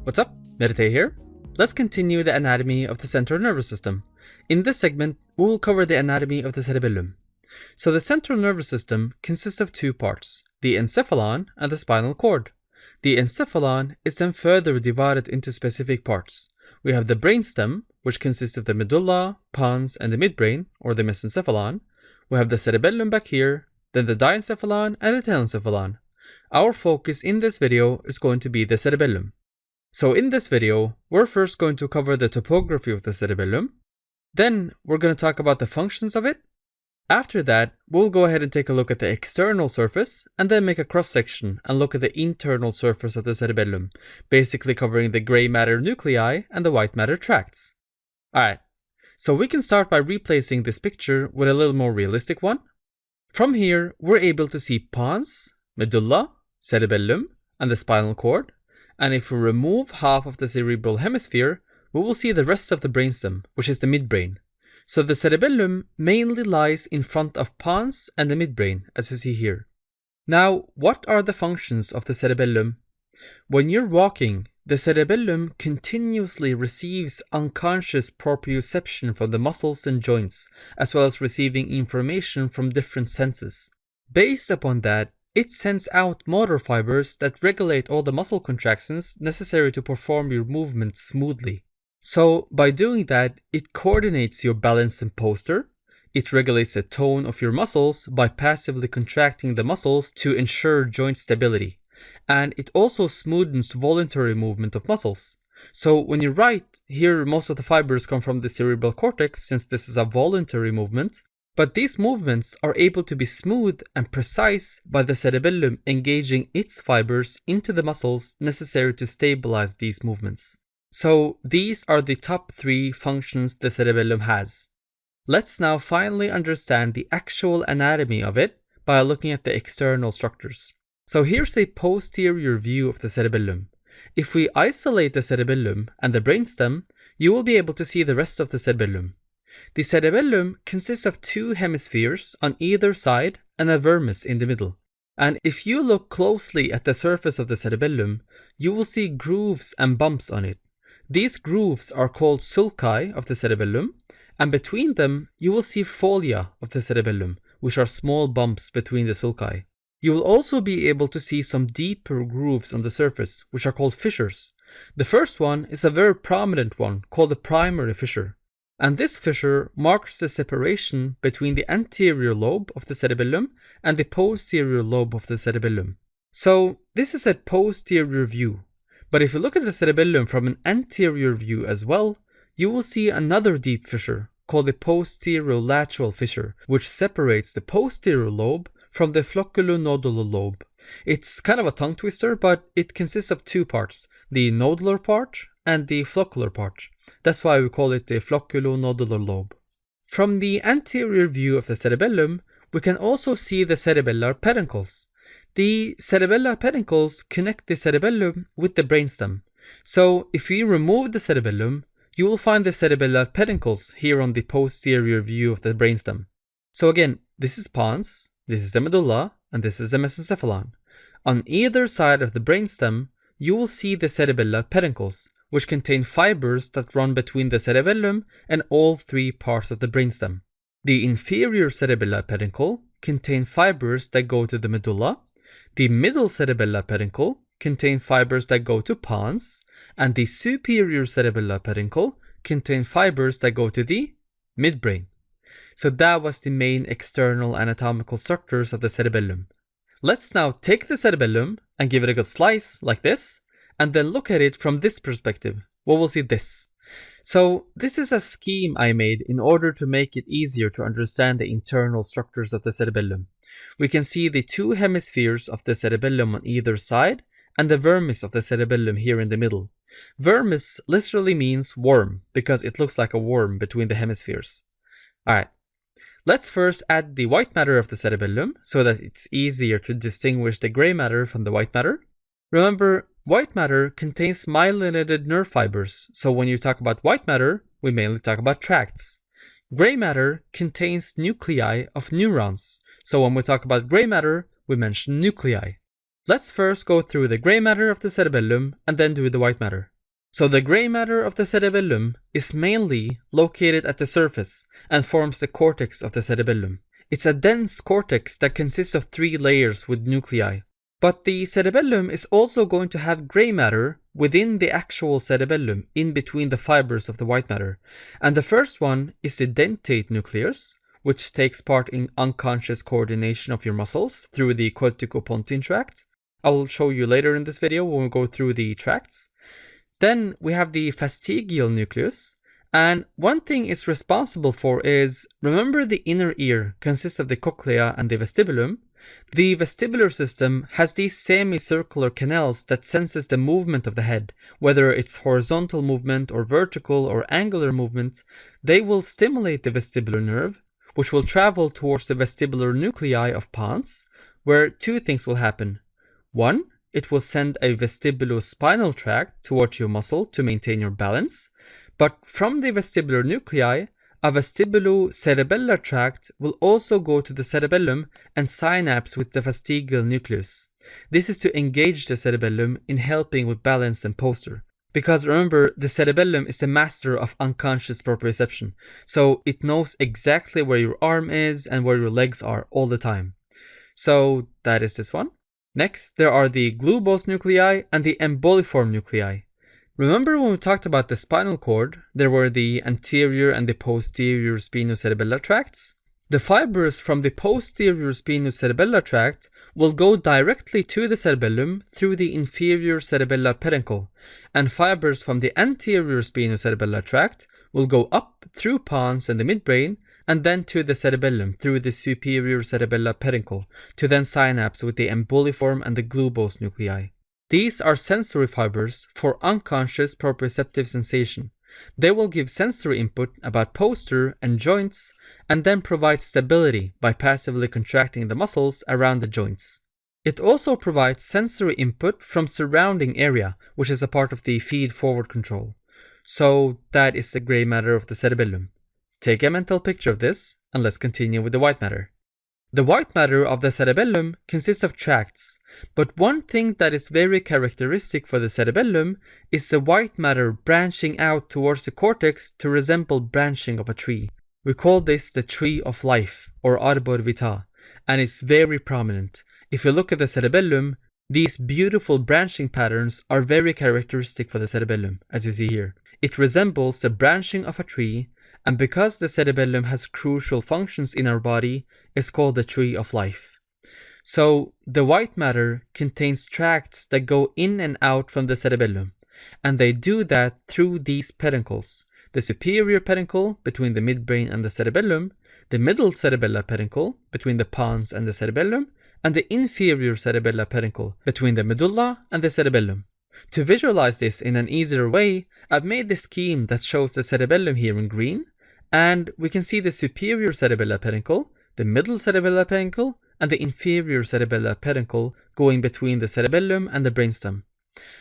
What's up? Medite here. Let's continue the anatomy of the central nervous system. In this segment, we will cover the anatomy of the cerebellum. So the central nervous system consists of two parts, the encephalon and the spinal cord. The encephalon is then further divided into specific parts. We have the brainstem, which consists of the medulla, pons, and the midbrain, or the mesencephalon. We have the cerebellum back here, then the diencephalon and the telencephalon. Our focus in this video is going to be the cerebellum. So in this video, we're first going to cover the topography of the cerebellum. Then we're going to talk about the functions of it. After that, we'll go ahead and take a look at the external surface and then make a cross-section and look at the internal surface of the cerebellum, basically covering the gray matter nuclei and the white matter tracts. Alright, so we can start by replacing this picture with a little more realistic one. From here, we're able to see pons, medulla, cerebellum, and the spinal cord. And if we remove half of the cerebral hemisphere, we will see the rest of the brainstem, which is the midbrain. So the cerebellum mainly lies in front of pons and the midbrain, as you see here. Now, what are the functions of the cerebellum? When you're walking, the cerebellum continuously receives unconscious proprioception from the muscles and joints, as well as receiving information from different senses. Based upon that, it sends out motor fibers that regulate all the muscle contractions necessary to perform your movement smoothly. So by doing that, it coordinates your balance and posture. It regulates the tone of your muscles by passively contracting the muscles to ensure joint stability. And it also smoothens voluntary movement of muscles. So when you write, here most of the fibers come from the cerebral cortex since this is a voluntary movement. But these movements are able to be smooth and precise by the cerebellum engaging its fibers into the muscles necessary to stabilize these movements. So these are the top 3 functions the cerebellum has. Let's now finally understand the actual anatomy of it by looking at the external structures. So here's a posterior view of the cerebellum. If we isolate the cerebellum and the brainstem, you will be able to see the rest of the cerebellum. The cerebellum consists of 2 hemispheres on either side and a vermis in the middle. And if you look closely at the surface of the cerebellum, you will see grooves and bumps on it. These grooves are called sulci of the cerebellum, and between them you will see folia of the cerebellum, which are small bumps between the sulci. You will also be able to see some deeper grooves on the surface, which are called fissures. The first one is a very prominent one called the primary fissure. And this fissure marks the separation between the anterior lobe of the cerebellum and the posterior lobe of the cerebellum. So this is a posterior view. But if you look at the cerebellum from an anterior view as well, you will see another deep fissure called the Posterolateral fissure, which separates the posterior lobe from the flocculonodular lobe. It's kind of a tongue twister, but it consists of 2 parts, the nodular part and the floccular part. That's why we call it the flocculonodular lobe. From the anterior view of the cerebellum, we can also see the cerebellar peduncles. The cerebellar peduncles connect the cerebellum with the brainstem. So if we remove the cerebellum, you will find the cerebellar peduncles here on the posterior view of the brainstem. So again, this is pons, this is the medulla, and this is the mesencephalon. On either side of the brainstem, you will see the cerebellar peduncles, which contain fibers that run between the cerebellum and all 3 parts of the brainstem. The inferior cerebellar peduncle contain fibers that go to the medulla, the middle cerebellar peduncle contain fibers that go to pons, and the superior cerebellar peduncle contain fibers that go to the midbrain. So that was the main external anatomical structures of the cerebellum. Let's now take the cerebellum and give it a good slice like this, and then look at it from this perspective. We will see this. So this is a scheme I made in order to make it easier to understand the internal structures of the cerebellum. We can see the 2 hemispheres of the cerebellum on either side and the vermis of the cerebellum here in the middle. Vermis literally means worm because it looks like a worm between the hemispheres. Alright, let's first add the white matter of the cerebellum so that it's easier to distinguish the gray matter from the white matter. Remember, white matter contains myelinated nerve fibers, so when you talk about white matter, we mainly talk about tracts. Gray matter contains nuclei of neurons, so when we talk about gray matter, we mention nuclei. Let's first go through the gray matter of the cerebellum and then do the white matter. So the gray matter of the cerebellum is mainly located at the surface and forms the cortex of the cerebellum. It's a dense cortex that consists of 3 layers with nuclei. But the cerebellum is also going to have gray matter within the actual cerebellum, in between the fibers of the white matter. And the first one is the dentate nucleus, which takes part in unconscious coordination of your muscles through the corticopontine tract. I will show you later in this video when we go through the tracts. Then we have the fastigial nucleus, and one thing it's responsible for is, remember the inner ear consists of the cochlea and the vestibulum? The vestibular system has these semicircular canals that senses the movement of the head, whether it's horizontal movement or vertical or angular movement. They will stimulate the vestibular nerve, which will travel towards the vestibular nuclei of pons, where 2 things will happen. 1, it will send a vestibulospinal tract towards your muscle to maintain your balance, but from the vestibular nuclei, a vestibulocerebellar tract will also go to the cerebellum and synapse with the fastigial nucleus. This is to engage the cerebellum in helping with balance and posture. Because remember, the cerebellum is the master of unconscious proprioception, so it knows exactly where your arm is and where your legs are all the time. So that is this one. Next, there are the globose nuclei and the emboliform nuclei. Remember when we talked about the spinal cord, there were the anterior and the posterior spinocerebellar tracts? The fibers from the posterior spinocerebellar tract will go directly to the cerebellum through the inferior cerebellar peduncle, and fibers from the anterior spinocerebellar tract will go up through pons and the midbrain, and then to the cerebellum through the superior cerebellar peduncle, to then synapse with the emboliform and the globose nuclei. These are sensory fibers for unconscious proprioceptive sensation. They will give sensory input about posture and joints, and then provide stability by passively contracting the muscles around the joints. It also provides sensory input from surrounding area, which is a part of the feed-forward control. So that is the gray matter of the cerebellum. Take a mental picture of this, and let's continue with the white matter. The white matter of the cerebellum consists of tracts, but one thing that is very characteristic for the cerebellum is the white matter branching out towards the cortex to resemble branching of a tree. We call this the tree of life, or arbor vitae, and it's very prominent. If you look at the cerebellum, these beautiful branching patterns are very characteristic for the cerebellum, as you see here. It resembles the branching of a tree, and because the cerebellum has crucial functions in our body, it's called the tree of life. So the white matter contains tracts that go in and out from the cerebellum, and they do that through these peduncles: the superior peduncle between the midbrain and the cerebellum, the middle cerebellar peduncle between the pons and the cerebellum, and the inferior cerebellar peduncle between the medulla and the cerebellum. To visualize this in an easier way, I've made this scheme that shows the cerebellum here in green, and we can see the superior cerebellar peduncle, the middle cerebellar peduncle, and the inferior cerebellar peduncle going between the cerebellum and the brainstem.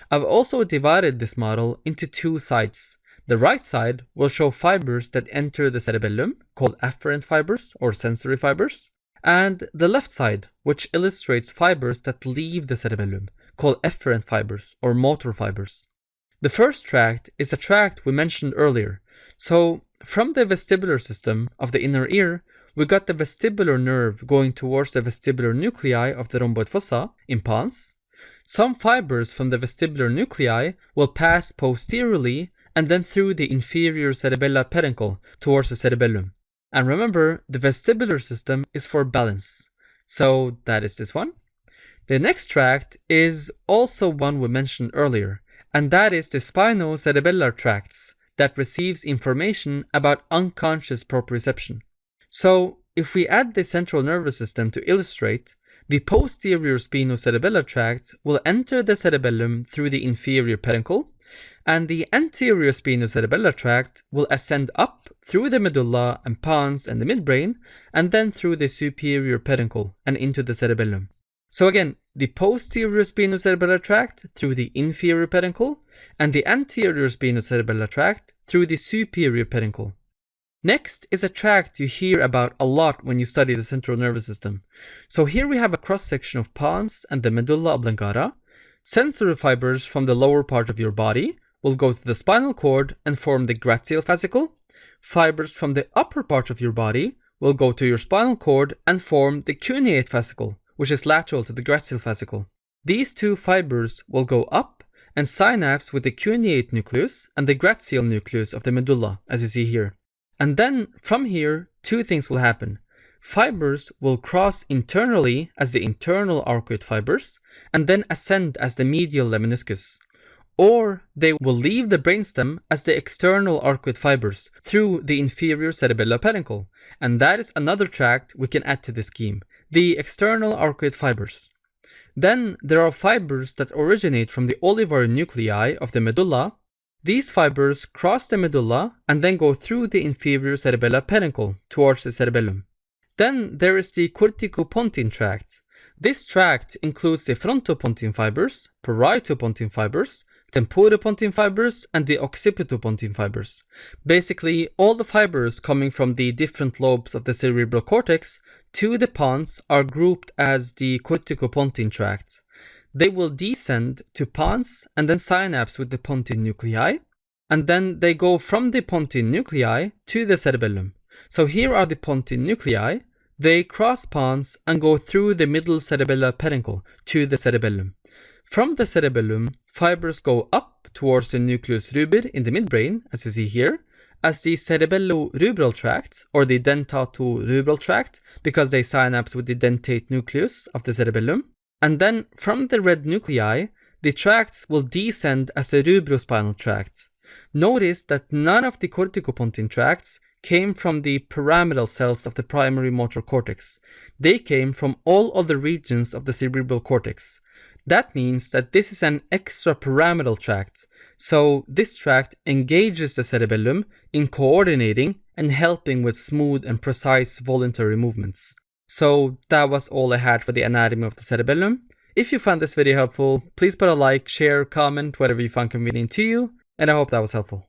I've also divided this model into 2 sides. The right side will show fibers that enter the cerebellum, called afferent fibers or sensory fibers, and the left side, which illustrates fibers that leave the cerebellum, called efferent fibers or motor fibers. The first tract is a tract we mentioned earlier. So from the vestibular system of the inner ear, we got the vestibular nerve going towards the vestibular nuclei of the rhomboid fossa in pons. Some fibers from the vestibular nuclei will pass posteriorly and then through the inferior cerebellar peduncle towards the cerebellum. And remember, the vestibular system is for balance. So that is this one. The next tract is also one we mentioned earlier, and that is the spinocerebellar tracts that receives information about unconscious proprioception. So if we add the central nervous system to illustrate, the posterior spinocerebellar tract will enter the cerebellum through the inferior peduncle, and the anterior spinocerebellar tract will ascend up through the medulla and pons and the midbrain, and then through the superior peduncle and into the cerebellum. So again, the posterior spinocerebellar tract through the inferior peduncle, and the anterior spinocerebellar tract through the superior peduncle. Next is a tract you hear about a lot when you study the central nervous system. So here we have a cross-section of pons and the medulla oblongata, sensory fibers from the lower part of your body, will go to the spinal cord and form the gracial fascicle. Fibers from the upper part of your body will go to your spinal cord and form the cuneate fascicle, which is lateral to the gracial fascicle. These two fibers will go up and synapse with the cuneate nucleus and the gracial nucleus of the medulla, as you see here. And then from here, two things will happen. Fibers will cross internally as the internal arcuate fibers and then ascend as the medial lemniscus. Or they will leave the brainstem as the external arcuate fibers through the inferior cerebellar peduncle. And that is another tract we can add to the scheme, the external arcuate fibers. Then there are fibers that originate from the olivary nuclei of the medulla. These fibers cross the medulla and then go through the inferior cerebellar peduncle towards the cerebellum. Then there is the corticopontine tract. This tract includes the frontopontine fibers, parietopontine fibers, temporopontine fibers, and the occipitopontine fibers. Basically, all the fibers coming from the different lobes of the cerebral cortex to the pons are grouped as the corticopontine tract. They will descend to pons and then synapse with the pontine nuclei, and then they go from the pontine nuclei to the cerebellum. So here are the pontine nuclei. They cross pons and go through the middle cerebellar peduncle to the cerebellum. From the cerebellum, fibers go up towards the nucleus rubor in the midbrain, as you see here, as the cerebello-rubral tract, or the dentato-rubral tract, because they synapse with the dentate nucleus of the cerebellum. And then from the red nuclei, the tracts will descend as the rubrospinal tract. Notice that none of the corticopontine tracts came from the pyramidal cells of the primary motor cortex. They came from all other regions of the cerebral cortex. That means that this is an extrapyramidal tract, so this tract engages the cerebellum in coordinating and helping with smooth and precise voluntary movements. So that was all I had for the anatomy of the cerebellum. If you found this video helpful, please put a like, share, comment, whatever you find convenient to you, and I hope that was helpful.